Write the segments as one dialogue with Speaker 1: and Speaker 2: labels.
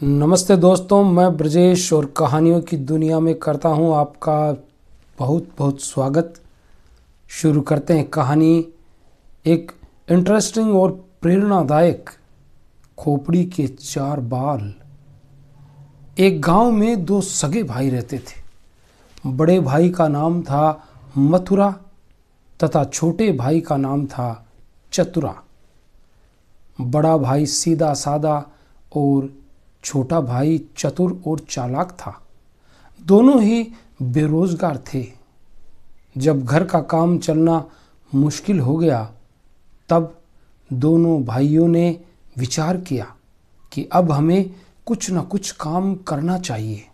Speaker 1: नमस्ते दोस्तों, मैं ब्रजेश और कहानियों की दुनिया में करता हूं आपका बहुत बहुत स्वागत। शुरू करते हैं कहानी। एक इंटरेस्टिंग और प्रेरणादायक खोपड़ी के चार बाल। एक गांव में दो सगे भाई रहते थे। बड़े भाई का नाम था मथुरा तथा छोटे भाई का नाम था चतुरा। बड़ा भाई सीधा सादा और छोटा भाई चतुर और चालाक था। दोनों ही बेरोजगार थे। जब घर का काम चलना मुश्किल हो गया, तब दोनों भाइयों ने विचार किया कि अब हमें कुछ न कुछ काम करना चाहिए।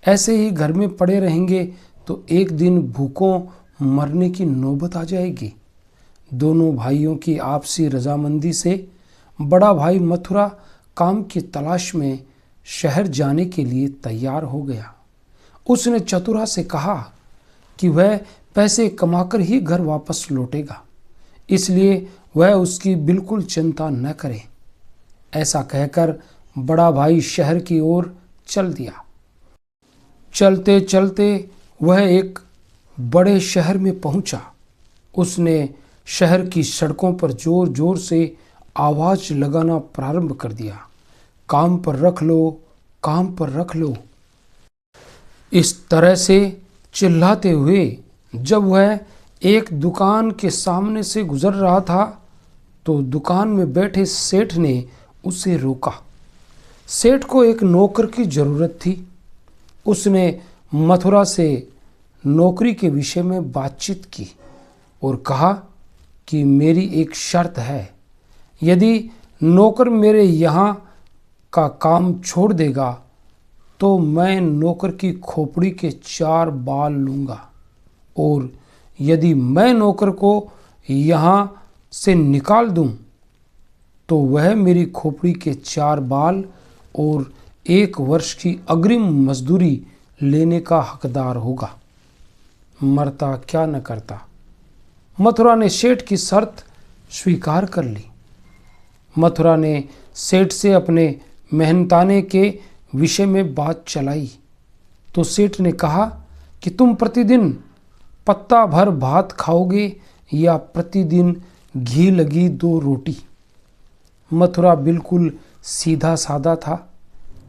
Speaker 1: ऐसे ही घर में पड़े रहेंगे तो एक दिन भूखों मरने की नौबत आ जाएगी। दोनों भाइयों की आपसी रजामंदी से बड़ा भाई मथुरा काम की तलाश में शहर जाने के लिए तैयार हो गया। उसने चतुरा से कहा कि वह पैसे कमाकर ही घर वापस लौटेगा, इसलिए वह उसकी बिल्कुल चिंता न करे। ऐसा कहकर बड़ा भाई शहर की ओर चल दिया। चलते चलते वह एक बड़े शहर में पहुंचा। उसने शहर की सड़कों पर जोर जोर से आवाज लगाना प्रारंभ कर दिया, काम पर रख लो, काम पर रख लो। इस तरह से चिल्लाते हुए जब वह एक दुकान के सामने से गुजर रहा था, तो दुकान में बैठे सेठ ने उसे रोका। सेठ को एक नौकर की जरूरत थी। उसने मथुरा से नौकरी के विषय में बातचीत की और कहा कि मेरी एक शर्त है। यदि नौकर मेरे यहाँ का काम छोड़ देगा तो मैं नौकर की खोपड़ी के 4 बाल लूँगा, और यदि मैं नौकर को यहाँ से निकाल दूँ तो वह मेरी खोपड़ी के 4 बाल और 1 वर्ष की अग्रिम मजदूरी लेने का हकदार होगा। मरता क्या न करता। मथुरा ने सेठ की शर्त स्वीकार कर ली। मथुरा ने सेठ से अपने मेहनताने के विषय में बात चलाई तो सेठ ने कहा कि तुम प्रतिदिन पत्ता भर भात खाओगे या प्रतिदिन घी लगी 2 रोटी। मथुरा बिल्कुल सीधा सादा था।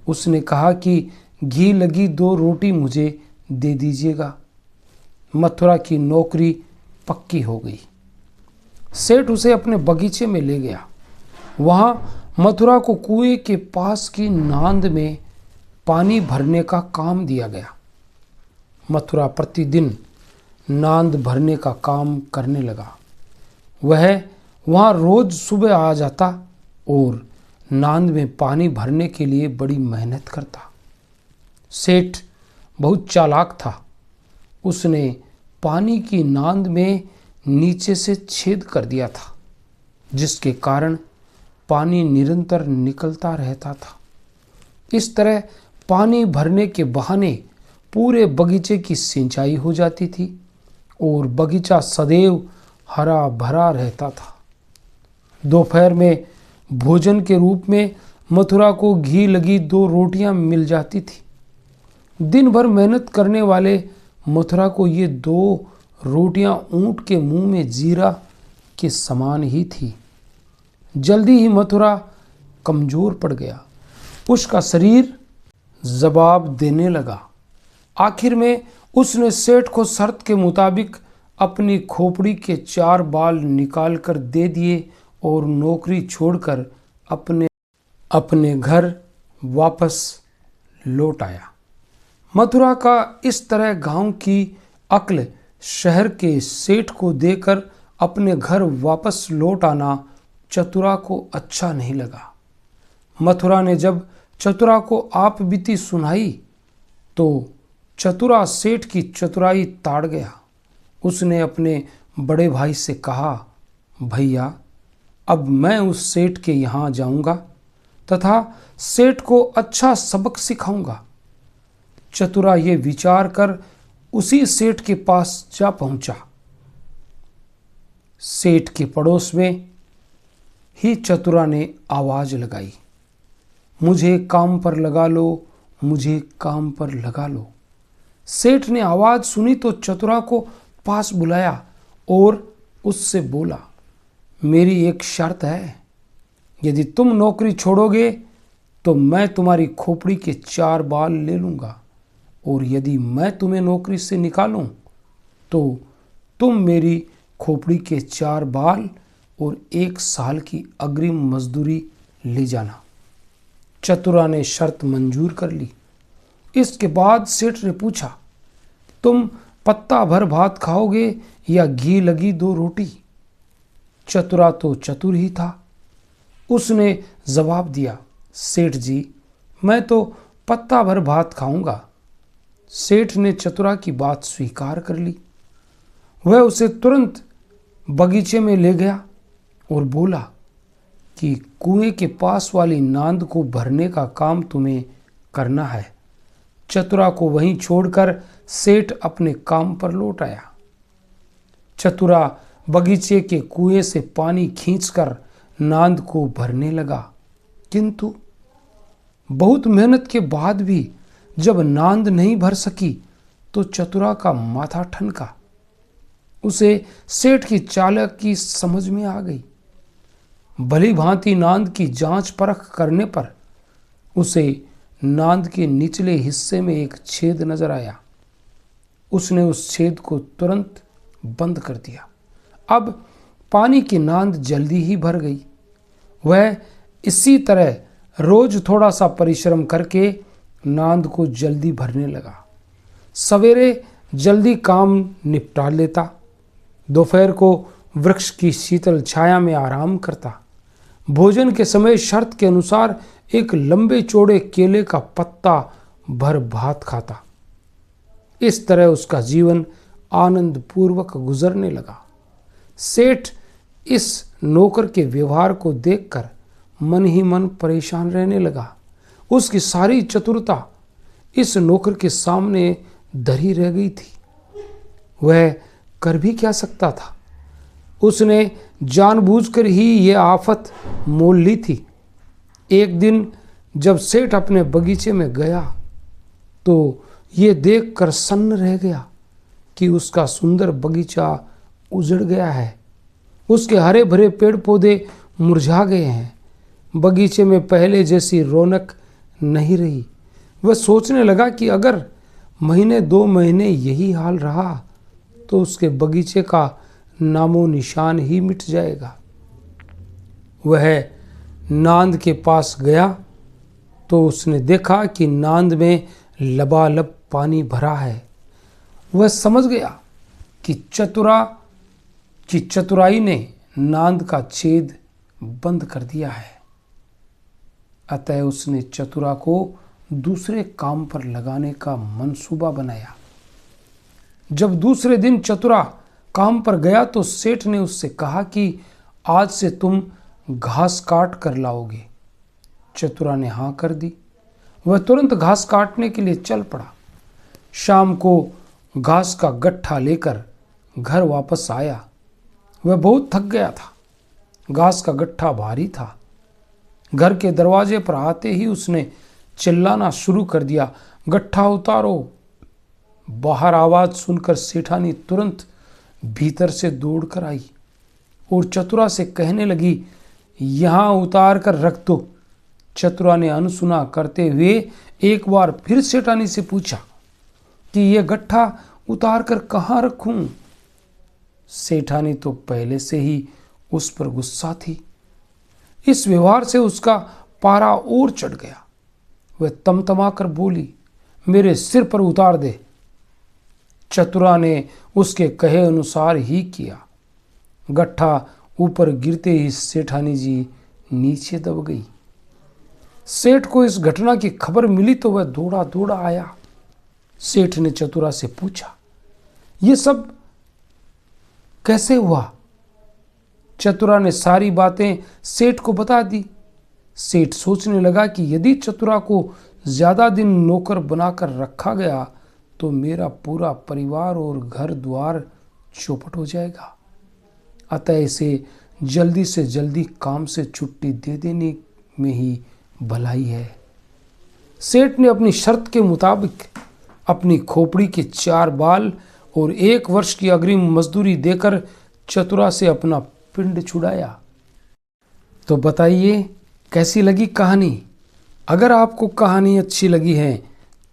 Speaker 1: उसने कहा कि घी लगी 2 रोटी मुझे दे दीजिएगा। मथुरा की नौकरी पक्की हो गई। सेठ उसे अपने बगीचे में ले गया। वहां मथुरा को कुएं के पास की नांद में पानी भरने का काम दिया गया। मथुरा प्रतिदिन नांद भरने का काम करने लगा। वह वहां रोज सुबह आ जाता और नांद में पानी भरने के लिए बड़ी मेहनत करता। सेठ बहुत चालाक था। उसने पानी की नांद में नीचे से छेद कर दिया था, जिसके कारण पानी निरंतर निकलता रहता था। इस तरह पानी भरने के बहाने पूरे बगीचे की सिंचाई हो जाती थी और बगीचा सदैव हरा भरा रहता था। दोपहर में भोजन के रूप में मथुरा को घी लगी 2 रोटियां मिल जाती थी। दिन भर मेहनत करने वाले मथुरा को ये 2 रोटियां ऊंट के मुंह में जीरा के समान ही थी। जल्दी ही मथुरा कमजोर पड़ गया। उसका शरीर जवाब देने लगा। आखिर में उसने सेठ को शर्त के मुताबिक अपनी खोपड़ी के 4 बाल निकाल कर दे दिए और नौकरी छोड़कर अपने घर वापस लौट आया। मथुरा का इस तरह गांव की अक्ल शहर के सेठ को देकर अपने घर वापस लौट आना चतुरा को अच्छा नहीं लगा। मथुरा ने जब चतुरा को आप बीती सुनाई तो चतुरा सेठ की चतुराई ताड़ गया। उसने अपने बड़े भाई से कहा, भैया, अब मैं उस सेठ के यहाँ जाऊंगा तथा सेठ को अच्छा सबक सिखाऊंगा। चतुरा ये विचार कर उसी सेठ के पास जा पहुंचा। सेठ के पड़ोस में ही चतुरा ने आवाज लगाई, मुझे काम पर लगा लो, मुझे काम पर लगा लो। सेठ ने आवाज सुनी तो चतुरा को पास बुलाया और उससे बोला, मेरी एक शर्त है, यदि तुम नौकरी छोड़ोगे तो मैं तुम्हारी खोपड़ी के 4 बाल ले लूंगा, और यदि मैं तुम्हें नौकरी से निकालूं तो तुम मेरी खोपड़ी के 4 बाल और 1 साल की अग्रिम मजदूरी ले जाना। चतुरा ने शर्त मंजूर कर ली। इसके बाद सेठ ने पूछा, तुम पत्ता भर भात खाओगे या घी लगी 2 रोटी? चतुरा तो चतुर ही था। उसने जवाब दिया, सेठ जी, मैं तो पत्ता भर भात खाऊंगा। सेठ ने चतुरा की बात स्वीकार कर ली। वह उसे तुरंत बगीचे में ले गया और बोला कि कुएं के पास वाली नांद को भरने का काम तुम्हें करना है। चतुरा को वहीं छोड़कर सेठ अपने काम पर लौट आया। चतुरा बगीचे के कुएं से पानी खींचकर नांद को भरने लगा, किंतु बहुत मेहनत के बाद भी जब नांद नहीं भर सकी तो चतुरा का माथा ठनका। उसे सेठ की चालाकी समझ में आ गई। भली भांति नांद की जांच परख करने पर उसे नांद के निचले हिस्से में एक छेद नजर आया। उसने उस छेद को तुरंत बंद कर दिया। अब पानी की नांद जल्दी ही भर गई। वह इसी तरह रोज थोड़ा सा परिश्रम करके नांद को जल्दी भरने लगा। सवेरे जल्दी काम निपटा लेता, दोपहर को वृक्ष की शीतल छाया में आराम करता, भोजन के समय शर्त के अनुसार एक लंबे चौड़े केले का पत्ता भर भात खाता। इस तरह उसका जीवन आनंद पूर्वक गुजरने लगा। सेठ इस नौकर के व्यवहार को देखकर मन ही मन परेशान रहने लगा। उसकी सारी चतुरता इस नौकर के सामने धरी रह गई थी। वह कर भी क्या सकता था? उसने जानबूझकर ही यह आफत मोल ली थी। एक दिन जब सेठ अपने बगीचे में गया तो ये देखकर सन्न रह गया कि उसका सुंदर बगीचा उजड़ गया है। उसके हरे भरे पेड़ पौधे मुरझा गए हैं। बगीचे में पहले जैसी रौनक नहीं रही। वह सोचने लगा कि अगर महीने 2 महीने यही हाल रहा तो उसके बगीचे का नामो निशान ही मिट जाएगा। वह नांद के पास गया तो उसने देखा कि नांद में लबालब पानी भरा है। वह समझ गया कि चतुराई ने नांद का छेद बंद कर दिया है। अतः उसने चतुरा को दूसरे काम पर लगाने का मंसूबा बनाया। जब दूसरे दिन चतुरा काम पर गया तो सेठ ने उससे कहा कि आज से तुम घास काट कर लाओगे। चतुरा ने हाँ कर दी। वह तुरंत घास काटने के लिए चल पड़ा। शाम को घास का गट्ठा लेकर घर वापस आया। वह बहुत थक गया था। घास का गट्ठा भारी था। घर के दरवाजे पर आते ही उसने चिल्लाना शुरू कर दिया, गट्ठा उतारो। बाहर आवाज सुनकर सेठानी तुरंत भीतर से दौड़कर आई और चतुरा से कहने लगी, यहां उतार कर रख दो। चतुरा ने अनसुना करते हुए एक बार फिर सेठानी से पूछा कि यह गट्ठा उतार कर कहां रखूं। सेठानी तो पहले से ही उस पर गुस्सा थी। इस व्यवहार से उसका पारा और चढ़ गया। वह तमतमा कर बोली, मेरे सिर पर उतार दे। चतुरा ने उसके कहे अनुसार ही किया। गट्ठा ऊपर गिरते ही सेठानी जी नीचे दब गई। सेठ को इस घटना की खबर मिली तो वह दौड़ा दौड़ा आया। सेठ ने चतुरा से पूछा, ये सब कैसे हुआ? चतुरा ने सारी बातें सेठ को बता दी। सेठ सोचने लगा कि यदि चतुरा को ज्यादा दिन नौकर बनाकर रखा गया तो मेरा पूरा परिवार और घर द्वार चौपट हो जाएगा। अतः इसे जल्दी से जल्दी काम से छुट्टी दे देने में ही भलाई है। सेठ ने अपनी शर्त के मुताबिक अपनी खोपड़ी के 4 बाल और 1 वर्ष की अग्रिम मजदूरी देकर चतुरा से अपना पिंड छुड़ाया। तो बताइए कैसी लगी कहानी। अगर आपको कहानी अच्छी लगी है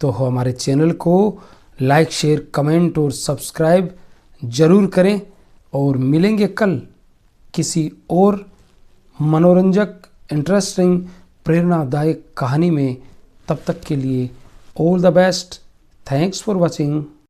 Speaker 1: तो हमारे चैनल को लाइक, शेयर, कमेंट और सब्सक्राइब ज़रूर करें और मिलेंगे कल किसी और मनोरंजक, इंटरेस्टिंग, प्रेरणादायक कहानी में। तब तक के लिए all the best. Thanks for watching.